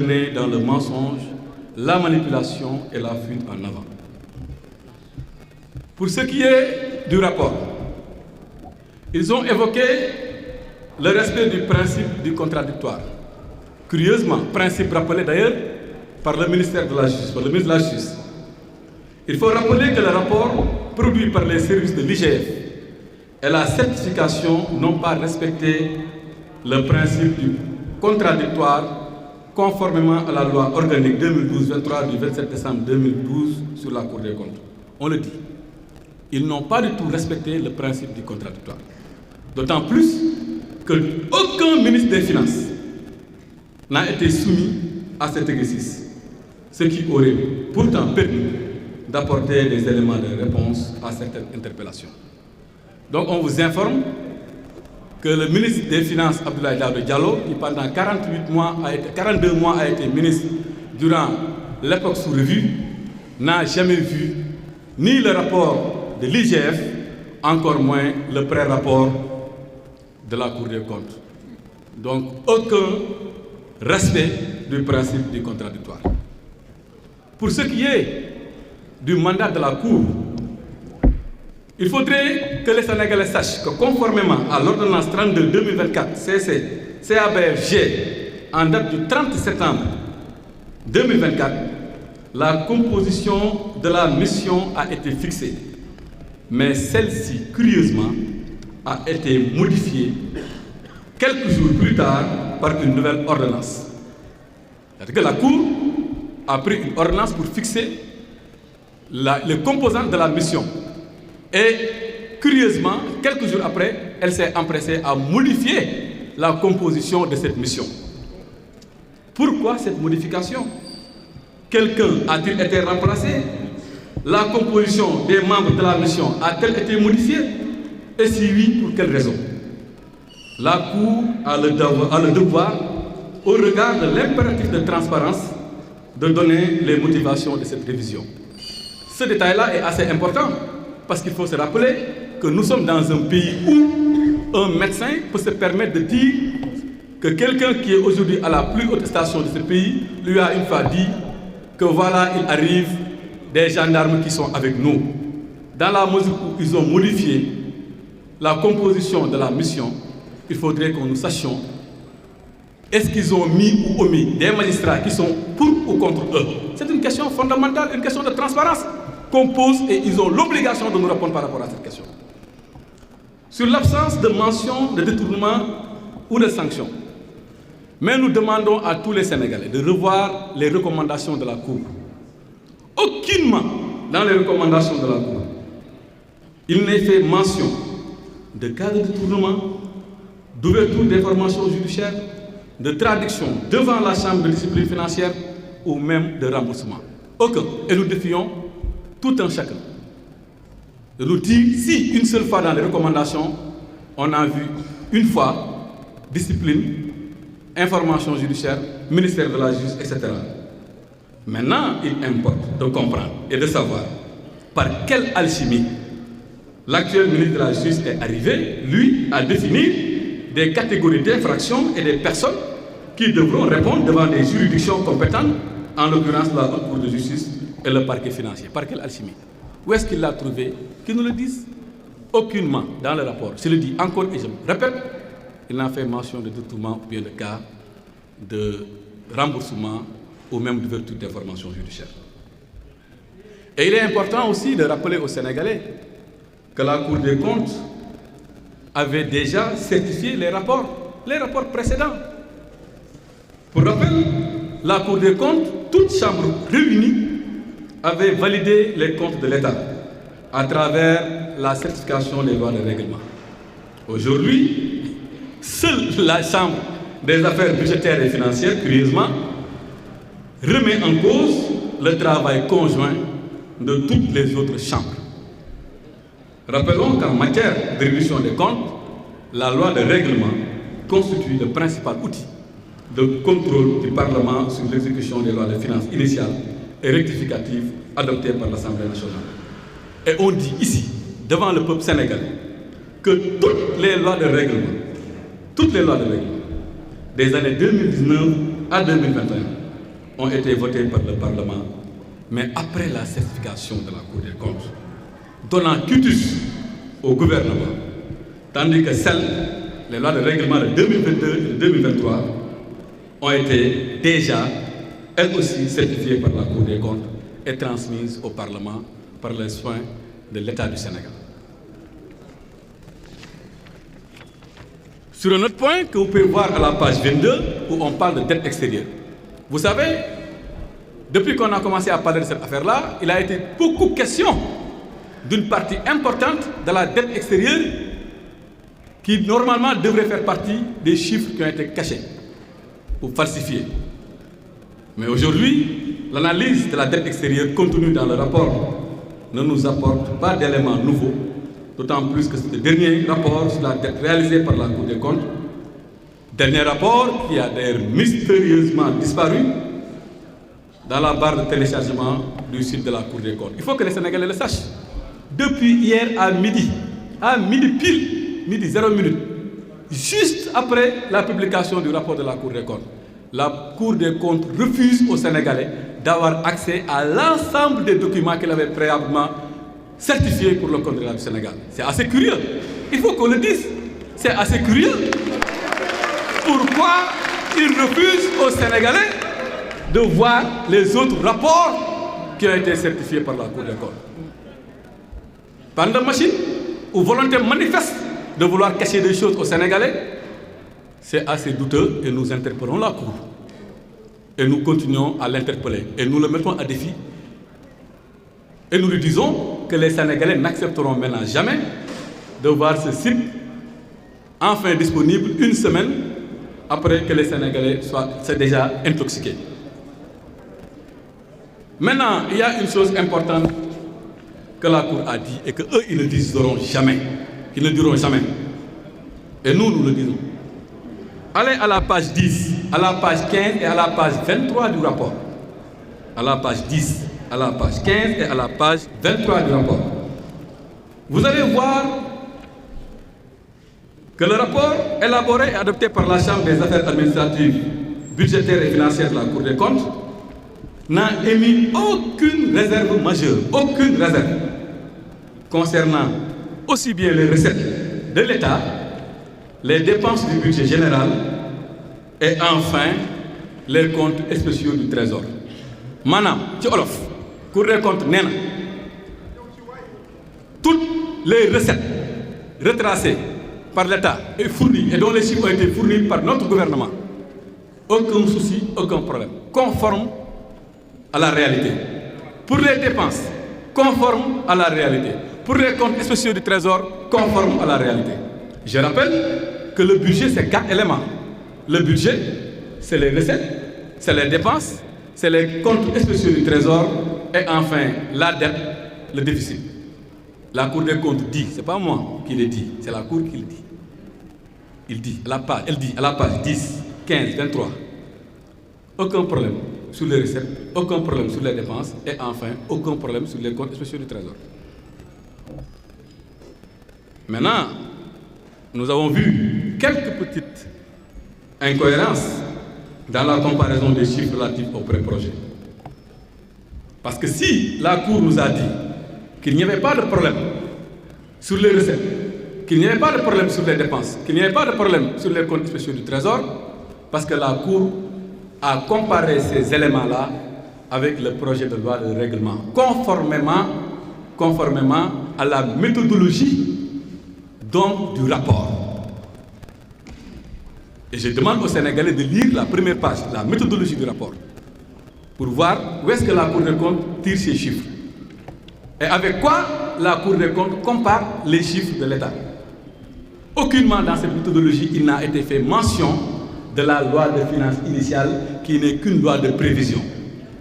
dans le mensonge, la manipulation et la fuite en avant. Pour ce qui est du rapport, ils ont évoqué le respect du principe du contradictoire. Curieusement, principe rappelé d'ailleurs par le ministère de la Justice, par le ministre de la Justice. Il faut rappeler que le rapport produit par les services de l'IGF et la certification n'ont pas respecté le principe du contradictoire conformément à la loi organique 2012-23 du 27 décembre 2012 sur la Cour des comptes. On le dit. Ils n'ont pas du tout respecté le principe du contradictoire. D'autant plus qu'aucun ministre des Finances n'a été soumis à cet exercice, ce qui aurait pourtant permis d'apporter des éléments de réponse à certaines interpellations. Donc on vous informe que le ministre des Finances, Abdoulaye Daouda Diallo, qui pendant 42 mois a été ministre durant l'époque sous revue, n'a jamais vu ni le rapport de l'IGF, encore moins le pré-rapport de la Cour des comptes. Donc aucun respect du principe du contradictoire. Pour ce qui est du mandat de la Cour, il faudrait que les Sénégalais sachent que conformément à l'ordonnance 32-2024 CC CABFG en date du 30 septembre 2024, la composition de la mission a été fixée, mais celle-ci, curieusement, a été modifiée quelques jours plus tard par une nouvelle ordonnance. C'est-à-dire que la Cour a pris une ordonnance pour fixer les composantes de la mission. Et curieusement, quelques jours après, elle s'est empressée à modifier la composition de cette mission. Pourquoi cette modification? Quelqu'un a-t-il été remplacé? La composition des membres de la mission a-t-elle été modifiée? Et si oui, pour quelle raison? La Cour a le devoir, au regard de l'impératif de transparence, de donner les motivations de cette révision. Ce détail-là est assez important, parce qu'il faut se rappeler que nous sommes dans un pays où un médecin peut se permettre de dire que quelqu'un qui est aujourd'hui à la plus haute station de ce pays lui a une fois dit que voilà, il arrive des gendarmes qui sont avec nous. Dans la mesure où ils ont modifié la composition de la mission, il faudrait que nous sachions est-ce qu'ils ont mis ou omis des magistrats qui sont pour ou contre eux. C'est une question fondamentale, une question de transparence qu'on pose et ils ont l'obligation de nous répondre par rapport à cette question. Sur l'absence de mention de détournement ou de sanction, mais nous demandons à tous les Sénégalais de revoir les recommandations de la Cour. Aucunement dans les recommandations de la Cour, il n'est fait mention de cas de détournement, d'ouverture d'informations judiciaires, de traduction devant la Chambre de discipline financière ou même de remboursement. Aucun. Et nous défions tout un chacun de nous dire si une seule fois dans les recommandations, on a vu une fois discipline, information judiciaire, ministère de la Justice, etc. Maintenant, il importe de comprendre et de savoir par quelle alchimie l'actuel ministre de la Justice est arrivé, lui, à définir des catégories d'infractions et des personnes qui devront répondre devant des juridictions compétentes, en l'occurrence la Haute Cour de justice et le parquet financier. Par quelle alchimie? Où est-ce qu'il l'a trouvé? Qu'ils nous le disent. Aucunement dans le rapport. Je le dis encore et je me répète, il n'a fait mention de détournement ou bien de cas de remboursement ou même d'ouverture d'informations judiciaires. Et il est important aussi de rappeler aux Sénégalais que la Cour des comptes avait déjà certifié les rapports précédents. Pour rappel, la Cour des comptes, toute chambre réunie, avait validé les comptes de l'État à travers la certification des lois de règlement. Aujourd'hui, seule la Chambre des affaires budgétaires et financières, curieusement, remet en cause le travail conjoint de toutes les autres chambres. Rappelons qu'en matière de révision des comptes, la loi de règlement constitue le principal outil de contrôle du Parlement sur l'exécution des lois de finances initiales et rectificatives adoptées par l'Assemblée nationale. Et on dit ici, devant le peuple sénégalais, que toutes les lois de règlement, des années 2019 à 2021, ont été votées par le Parlement, mais après la certification de la Cour des comptes, donnant quitus au gouvernement, tandis que les lois de règlement de 2022 et de 2023 ont été déjà, elles aussi, certifiées par la Cour des comptes et transmises au Parlement par les soins de l'État du Sénégal. Sur un autre point que vous pouvez voir à la page 22, où on parle de dette extérieure. Vous savez, depuis qu'on a commencé à parler de cette affaire-là, il a été beaucoup question d'une partie importante de la dette extérieure qui normalement devrait faire partie des chiffres qui ont été cachés ou falsifiés. Mais aujourd'hui, l'analyse de la dette extérieure contenue dans le rapport ne nous apporte pas d'éléments nouveaux, d'autant plus que c'est le dernier rapport sur la dette réalisée par la Cour des comptes, dernier rapport qui a d'ailleurs mystérieusement disparu dans la barre de téléchargement du site de la Cour des comptes. Il faut que les Sénégalais le sachent. Depuis hier à midi pile, midi 0 minute, juste après la publication du rapport de la Cour des comptes, la Cour des comptes refuse aux Sénégalais d'avoir accès à l'ensemble des documents qu'elle avait préalablement certifiés pour le compte de l'État du Sénégal. C'est assez curieux. Il faut qu'on le dise. C'est assez curieux. Pourquoi ils refusent aux Sénégalais de voir les autres rapports qui ont été certifiés par la Cour des comptes? Bande de machine ou volonté manifeste de vouloir cacher des choses aux Sénégalais, c'est assez douteux et nous interpellons la Cour. Et nous continuons à l'interpeller. Et nous le mettons à défi. Et nous lui disons que les Sénégalais n'accepteront maintenant jamais de voir ce site enfin disponible une semaine après que les Sénégalais soient déjà intoxiqués. Maintenant, il y a une chose importante que la Cour a dit et qu'eux, ils ne diront jamais. Ils ne diront jamais. Et nous, nous le disons. Allez à la page 10, à la page 15 et à la page 23 du rapport. À la page 10, à la page 15 et à la page 23 du rapport. Vous allez voir que le rapport élaboré et adopté par la Chambre des affaires administratives, budgétaires et financières de la Cour des comptes n'a émis aucune réserve majeure, aucune réserve concernant aussi bien les recettes de l'État, les dépenses du budget général et enfin les comptes spéciaux du Trésor. Manam, ci olof, Cour des comptes nee na toutes les recettes retracées par l'État et fournies et dont les chiffres ont été fournis par notre gouvernement, aucun souci, aucun problème, conforme à la réalité. Pour les dépenses, conforme à la réalité. Pour les comptes spéciaux du Trésor, conforme à la réalité. Je rappelle que le budget, c'est 4 éléments. Le budget, c'est les recettes, c'est les dépenses, c'est les comptes spéciaux du Trésor et enfin la dette, le déficit. La Cour des comptes dit, c'est pas moi qui le dis, c'est la Cour qui le dit. Elle dit à la page 10, 15, 23, aucun problème sur les recettes, aucun problème sur les dépenses et enfin aucun problème sur les comptes spéciaux du Trésor. Maintenant, nous avons vu quelques petites incohérences dans la comparaison des chiffres relatifs au pré-projet. Parce que si la Cour nous a dit qu'il n'y avait pas de problème sur les recettes, qu'il n'y avait pas de problème sur les dépenses, qu'il n'y avait pas de problème sur les comptes spéciaux du Trésor, parce que la Cour a comparé ces éléments-là avec le projet de loi de règlement, conformément à la méthodologie donc du rapport. Et je demande aux Sénégalais de lire la première page, la méthodologie du rapport, pour voir où est-ce que la Cour des comptes tire ses chiffres. Et avec quoi la Cour des comptes compare les chiffres de l'État. Aucunement dans cette méthodologie, il n'a été fait mention de la loi de finances initiale qui n'est qu'une loi de prévision.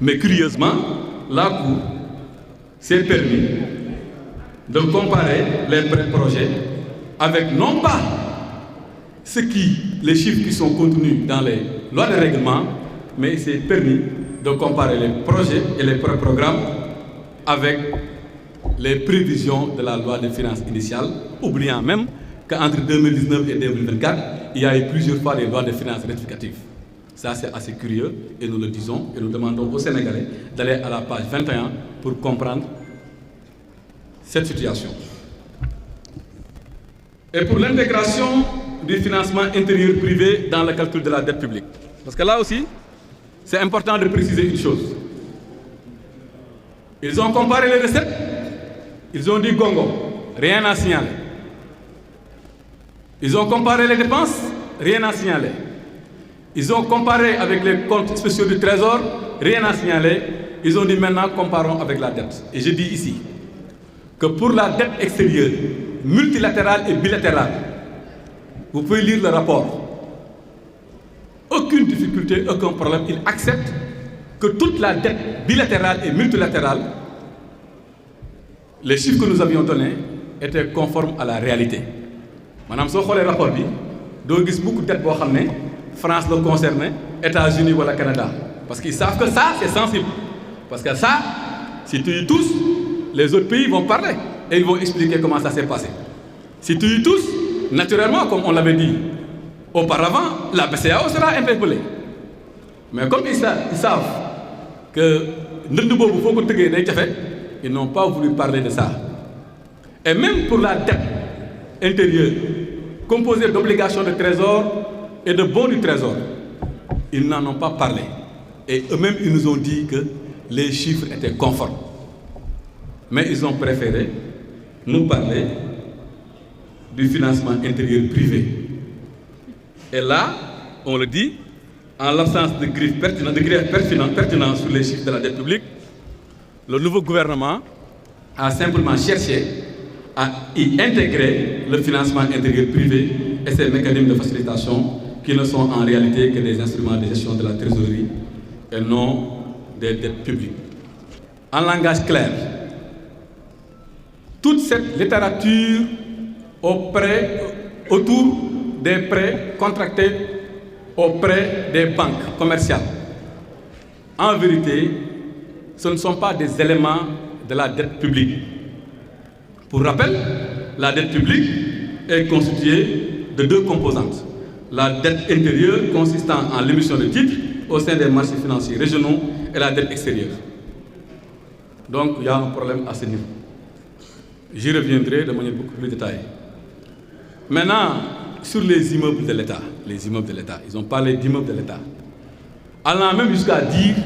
Mais curieusement, la Cour s'est permis de comparer les projets avec non pas les chiffres qui sont contenus dans les lois de règlement, mais il s'est permis de comparer les projets et les programmes avec les prévisions de la loi de finances initiale, oubliant même qu'entre 2019 et 2024, il y a eu plusieurs fois des lois de finances rectificatives. Ça, c'est assez curieux et nous le disons et nous demandons aux Sénégalais d'aller à la page 21 pour comprendre cette situation. Et pour l'intégration du financement intérieur privé dans le calcul de la dette publique. Parce que là aussi, c'est important de préciser une chose. Ils ont comparé les recettes, ils ont dit gongo, rien à signaler. Ils ont comparé les dépenses, rien à signaler. Ils ont comparé avec les comptes spéciaux du Trésor, rien à signaler. Ils ont dit maintenant comparons avec la dette. Et je dis ici que pour la dette extérieure, multilatérale et bilatérale, vous pouvez lire le rapport. Aucune difficulté, aucun problème. Ils acceptent que toute la dette bilatérale et multilatérale, les chiffres que nous avions donnés, étaient conformes à la réalité. Madame, si vous avez le rapport, vous avez beaucoup de dettes pour France le concerne, États-Unis ou le Canada. Parce qu'ils savent que ça, c'est sensible. Parce que ça, si tu y tous, les autres pays vont parler et ils vont expliquer comment ça s'est passé. Si tu y tous, naturellement, comme on l'avait dit auparavant, la BCEAO sera interpellée. Mais comme ils savent que ils n'ont pas voulu parler de ça. Et même pour la dette intérieure, composée d'obligations de trésor et de bons du trésor, ils n'en ont pas parlé. Et eux-mêmes, ils nous ont dit que les chiffres étaient conformes. Mais ils ont préféré nous parler du financement intérieur privé. Et là, on le dit, en l'absence de griffes pertinentes sur les chiffres de la dette publique, le nouveau gouvernement a simplement cherché à y intégrer le financement intérieur privé et ses mécanismes de facilitation qui ne sont en réalité que des instruments de gestion de la trésorerie et non des dettes publiques. En langage clair, toute cette littérature autour des prêts contractés auprès des banques commerciales, en vérité, ce ne sont pas des éléments de la dette publique. Pour rappel, la dette publique est constituée de deux composantes. La dette intérieure consistant en l'émission de titres au sein des marchés financiers régionaux et la dette extérieure. Donc il y a un problème à ce niveau. J'y reviendrai de manière beaucoup plus détaillée. Maintenant, sur les immeubles de l'État, ils ont parlé d'immeubles de l'État, allant même jusqu'à dire